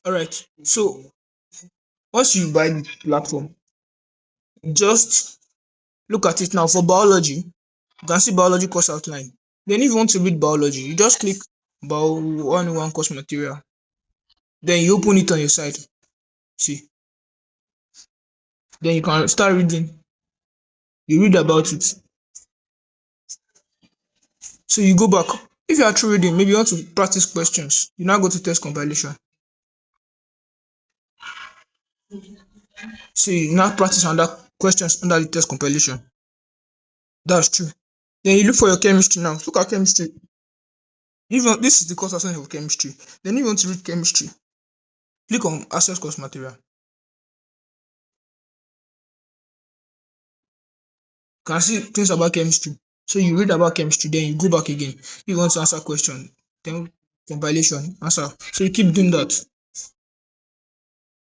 All right. So once you buy the platform, just look at it now. For biology, you can see biology course outline. Then if you want to read biology, you just click Bio 101 course material. Then you open it on your side. See. Then you can start reading. You read about it. So you go back. If you are through reading, maybe you want to practice questions, you now go to test compilation. So you now practice under questions under the test compilation. That's true. Then you look for your chemistry now. Look at chemistry. Even this is the course assignment of chemistry. Then if you want to read chemistry, click on access course material. You can see things about chemistry. So you read about chemistry, then you go back again. If you want to answer question, then compilation, answer. So you keep doing that.